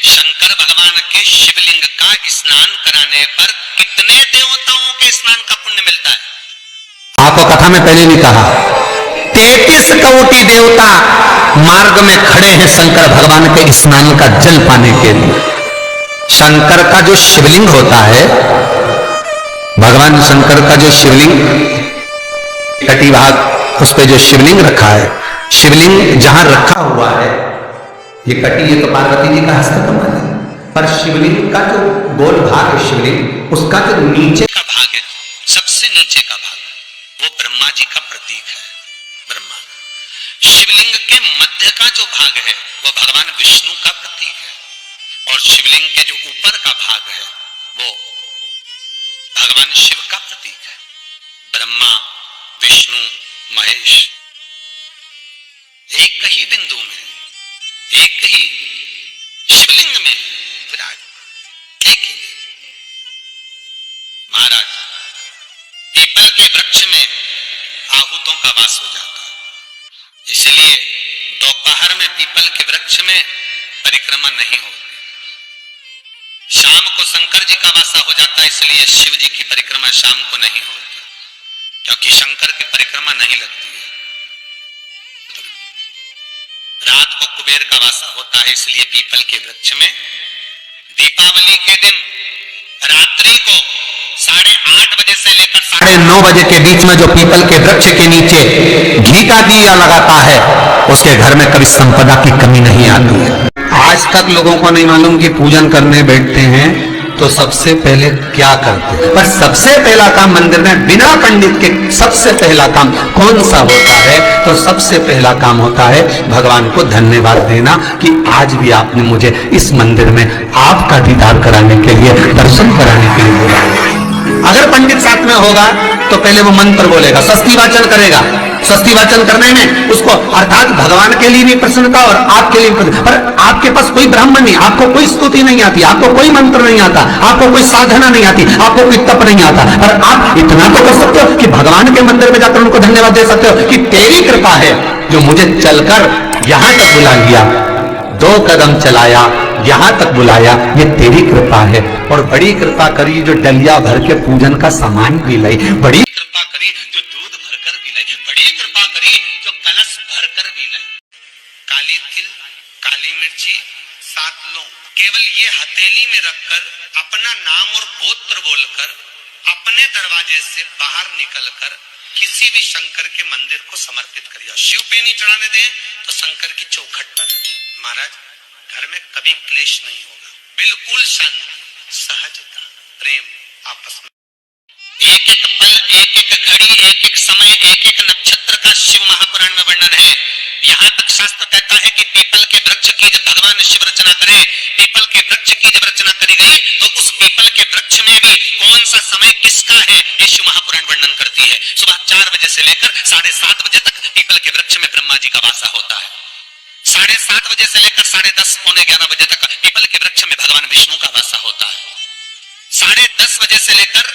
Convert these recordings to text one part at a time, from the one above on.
शंकर भगवान के शिवलिंग का स्नान कराने पर कितने देवताओं के स्नान का पुण्य मिलता है? आपको कथा में पहले भी कहा, 33 कोटि देवता मार्ग में खड़े हैं शंकर भगवान के स्नान का जल पाने के लिए। शंकर का जो शिवलिंग होता है, भगवान शंकर का जो शिवलिंग कटी भाग, उस पे जो शिवलिंग रखा है, शिवलिंग जहां रखा हुआ है, ये कटी, ये तो पार्वती जी का हस्त कमल है, पर शिवलिंग का जो गोल भाग है, शिवलिंग उसका जो नीचे का भाग है, सबसे नीचे का भाग, वो ब्रह्मा जी का प्रतीक है। ब्रह्मा शिवलिंग के मध्य का जो भाग है वो भगवान विष्णु का प्रतीक है, और शिवलिंग के जो ऊपर का भाग है वो भगवान शिव का प्रतीक है। ब्रह्मा विष्णु महेश एक ही बिंदु में, एक ही शिवलिंग में विराज, एक ही। महाराज, पीपल के वृक्ष में आहूतों का वास हो जाता है, इसलिए दोपहर में पीपल के वृक्ष में परिक्रमा नहीं होती। शाम को शंकर जी का वासा हो जाता है, इसलिए शिव जी की परिक्रमा शाम को नहीं होती, क्योंकि शंकर की परिक्रमा नहीं लगती है। रात को कुबेर का वासा होता है, इसलिए पीपल के वृक्ष में दीपावली के दिन रात्रि को 8:30 बजे से लेकर 9:30 बजे के बीच में जो पीपल के वृक्ष के नीचे घी का दिया लगाता है, उसके घर में कभी संपदा की कमी नहीं आती है। आज तक लोगों को नहीं मालूम कि पूजन करने बैठते हैं तो सबसे पहले क्या करते हैं, पर सबसे पहला काम मंदिर में बिना पंडित के सबसे पहला काम कौन सा होता है? तो सबसे पहला काम होता है भगवान को धन्यवाद देना कि आज भी आपने मुझे इस मंदिर में आपका दीदार कराने के लिए, दर्शन कराने के लिए बोला। अगर पंडित साथ में होगा तो पहले वो मंत्र बोलेगा, स्वस्ति वाचन करेगा। स्वस्ति वाचन करने में उसको अर्थात भगवान के लिए भी प्रसन्नता और आपके लिए प्रसन्नता। पर आपके पास कोई ब्राह्मण नहीं, आपको कोई स्तुति नहीं आती, आपको कोई मंत्र नहीं आता, आपको कोई साधना नहीं आती, आपको कोई तप नहीं आता, पर आप इतना तो कर सकते हो कि भगवान के मंदिर में जाकर उनको धन्यवाद दे सकते हो कि तेरी कृपा है जो मुझे चलकर यहां तक बुला लिया, 2 कदम चलाया, यहां तक बुलाया, ये तेरी कृपा है। और बड़ी कृपा करी जो डलिया भर के पूजन का सामान भी लाई, बड़ी कृपा करी जो दूध भरकर भी लाई, बड़ी कृपा करी जो कलश भरकर भी लाई। काली तिल, काली मिर्ची, 7 लौंग, केवल ये हथेली में रखकर अपना नाम और गोत्र बोलकर अपने दरवाजे से बाहर निकलकर किसी भी शंकर के मंदिर को समर्पित करिए। शिव पे नहीं चढ़ाने दें तो शंकर की चौखट पर रखें। महाराज, घर में कभी क्लेश नहीं होगा, बिल्कुल शांति, सहजता, प्रेम आपस में। एक एक पल, एक एक घड़ी, एक एक समय, एक एक नक्षत्र का शिव महापुराण में वर्णन है। यहाँ तक शास्त्र कहता है कि पीपल के वृक्ष की जब भगवान शिव रचना करे, पीपल के वृक्ष की जब रचना करी गई तो उस पीपल के वृक्ष में भी कौन सा समय किसका है, ये शिव महापुराण वर्णन करती है। सुबह 4 बजे से लेकर 7:30 बजे तक पीपल के वृक्ष में ब्रह्मा जी का वासा होता है। 7:30 बजे से लेकर 10:30 पौने 11 बजे तक पीपल के वृक्ष में भगवान विष्णु का वासा होता है। 10:30 बजे से लेकर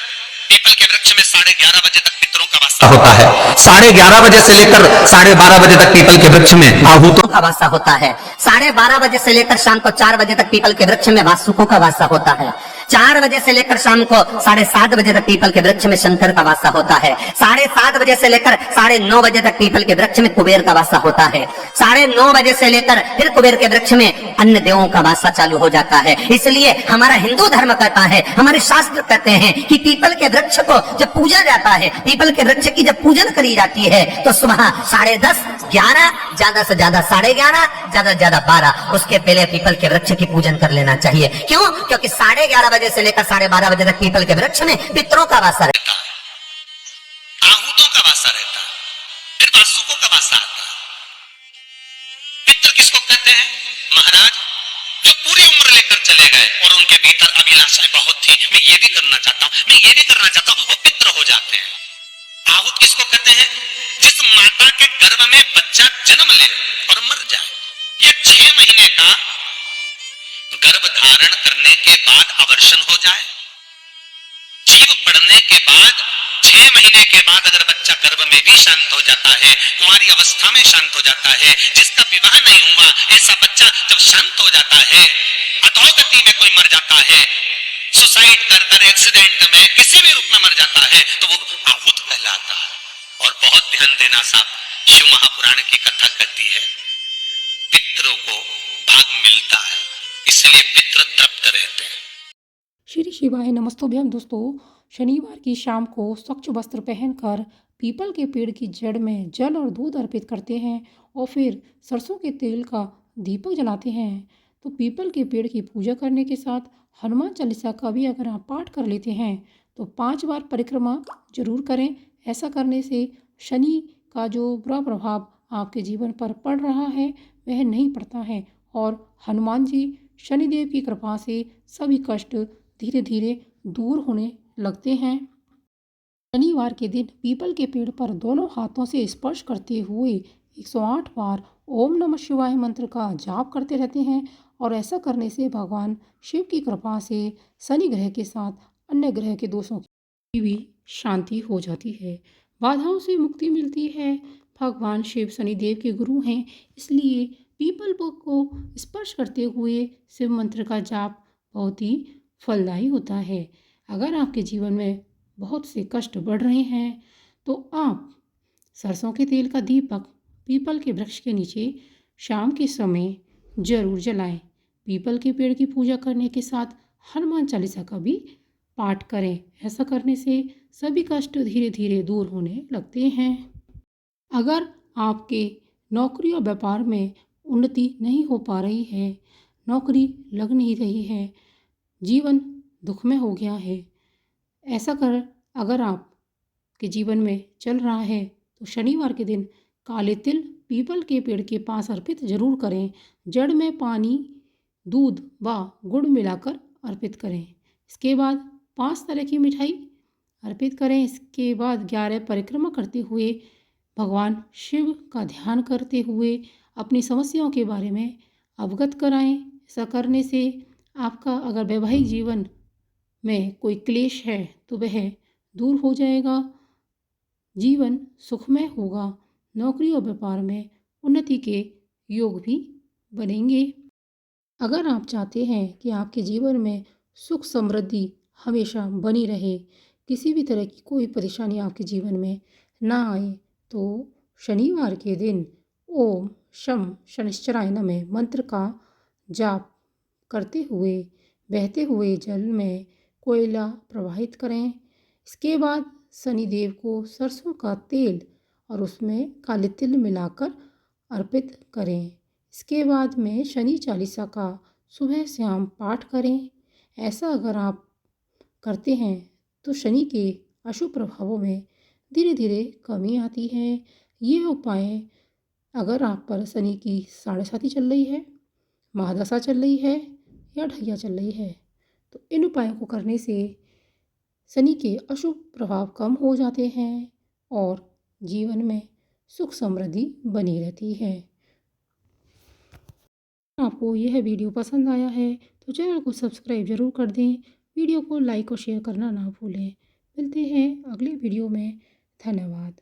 पीपल के वृक्ष में 11:30 बजे तक पितरों का वासा होता है। 11:30 बजे से लेकर 12:30 बजे तक पीपल के वृक्ष में आहूतों का वासा होता है। 12:30 बजे से लेकर शाम को 4 बजे तक पीपल के वृक्ष में वासुकों का वासा होता है। 4 बजे से लेकर शाम को 7:30 बजे तक पीपल के वृक्ष में शंकर का वासा होता है। 7:30 बजे से लेकर 9:30 बजे तक पीपल के वृक्ष में कुबेर का वासा होता है। 9:30 बजे से लेकर फिर कुबेर के वृक्ष में अन्य देवों का वासा चालू हो जाता है। इसलिए हमारा हिंदू धर्म कहता है, हमारे शास्त्र कहते हैं कि पीपल के वृक्ष को जब पूजा जाता है, पीपल के वृक्ष की जब पूजन करी जाती है तो सुबह 10:30, 11, ज्यादा से ज्यादा 11:30, ज्यादा से ज्यादा 12, उसके पहले पीपल के वृक्ष की पूजन कर लेना चाहिए। क्यों? क्योंकि 11:30 बजे से लेकर 12:30 बजे तक पीपल के वृक्ष में पितरों का वासा रहता है, आहूतों का वासा रहता है, फिर वासुकों का वासा आता है। पितर किसको कहते हैं? महाराज, जो पूरी उम्र लेकर चले गए और उनके भीतर अभिलाषाएं बहुत थी, मैं ये भी करना चाहता हूं, मैं ये भी करना चाहता हूं, वो पितर हो जाते हैं। आहूत किसको कहते हैं? जिस माता के गर्भ में बच्चा जन्म ले और मर जाए, या 6 महीने का गर्भ धारण करने के बाद अवर्षण हो जाए, जीव पड़ने के बाद 6 महीने के बाद अगर बच्चा गर्भ में भी शांत हो जाता है, कुंवारी अवस्था में शांत हो जाता है, जिसका विवाह नहीं हुआ ऐसा बच्चा जब शांत हो जाता है, अधोगति में कोई मर जाता है, सुसाइड कर एक्सीडेंट में किसी भी रूप में मर जाता है तो वो आहूत कहलाता है। और बहुत ध्यान देना साहब, शिव महापुराण की कथा कहती है पितरों को भाग मिलता है, इसलिए पितृ तृप्त रहते हैं। श्री शिवाय नमस्तोभ्यम दोस्तों, शनिवार की शाम को स्वच्छ वस्त्र पहनकर पीपल के पेड़ की जड़ में जल और दूध अर्पित करते हैं और फिर सरसों के तेल का दीपक जलाते हैं। तो पीपल के पेड़ की पूजा करने के साथ हनुमान चालीसा का भी अगर आप पाठ कर लेते हैं तो 5 बार परिक्रमा जरूर करें। ऐसा करने से शनि का जो बुरा प्रभाव आपके जीवन पर पड़ रहा है वह नहीं पड़ता है और हनुमान जी शनिदेव की कृपा से सभी कष्ट धीरे धीरे दूर होने लगते हैं। शनिवार के दिन पीपल के पेड़ पर दोनों हाथों से स्पर्श करते हुए 108 बार ओम नमः शिवाय मंत्र का जाप करते रहते हैं और ऐसा करने से भगवान शिव की कृपा से शनि ग्रह के साथ अन्य ग्रह के दोषों की भी शांति हो जाती है, बाधाओं से मुक्ति मिलती है। भगवान शिव शनिदेव के गुरु हैं, इसलिए पीपल को स्पर्श करते हुए शिव मंत्र का जाप बहुत ही फलदायी होता है। अगर आपके जीवन में बहुत से कष्ट बढ़ रहे हैं तो आप सरसों के तेल का दीपक पीपल के वृक्ष के नीचे शाम के समय जरूर जलाएं। पीपल के पेड़ की पूजा करने के साथ हनुमान चालीसा का भी पाठ करें। ऐसा करने से सभी कष्ट धीरे धीरे दूर होने लगते हैं। अगर आपके नौकरी और व्यापार में उन्नति नहीं हो पा रही है, नौकरी लग नहीं रही है, जीवन दुख में हो गया है, ऐसा कर अगर आपके जीवन में चल रहा है तो शनिवार के दिन काले तिल पीपल के पेड़ के पास अर्पित जरूर करें। जड़ में पानी, दूध व गुड़ मिलाकर अर्पित करें। इसके बाद 5 तरह की मिठाई अर्पित करें। इसके बाद 11 परिक्रमा करते हुए भगवान शिव का ध्यान करते हुए अपनी समस्याओं के बारे में अवगत कराएं। ऐसा करने से आपका अगर वैवाहिक जीवन में कोई क्लेश है तो वह दूर हो जाएगा, जीवन सुखमय होगा, नौकरी और व्यापार में उन्नति के योग भी बनेंगे। अगर आप चाहते हैं कि आपके जीवन में सुख समृद्धि हमेशा बनी रहे, किसी भी तरह की कोई परेशानी आपके जीवन में ना आए, तो शनिवार के दिन ओम शम शनिश्चराय नमः मंत्र का जाप करते हुए बहते हुए जल में कोयला प्रवाहित करें। इसके बाद शनिदेव को सरसों का तेल और उसमें काले तिल मिलाकर अर्पित करें। इसके बाद में शनि चालीसा का सुबह शाम पाठ करें। ऐसा अगर आप करते हैं तो शनि के अशुभ प्रभावों में धीरे धीरे कमी आती है। ये उपाय अगर आप पर शनि की 7.5 चल रही है, महादशा चल रही है या ढैया चल रही है तो इन उपायों को करने से शनि के अशुभ प्रभाव कम हो जाते हैं और जीवन में सुख समृद्धि बनी रहती है। आपको यह वीडियो पसंद आया है तो चैनल को सब्सक्राइब जरूर कर दें, वीडियो को लाइक और शेयर करना ना भूलें। मिलते हैं अगले वीडियो में। धन्यवाद।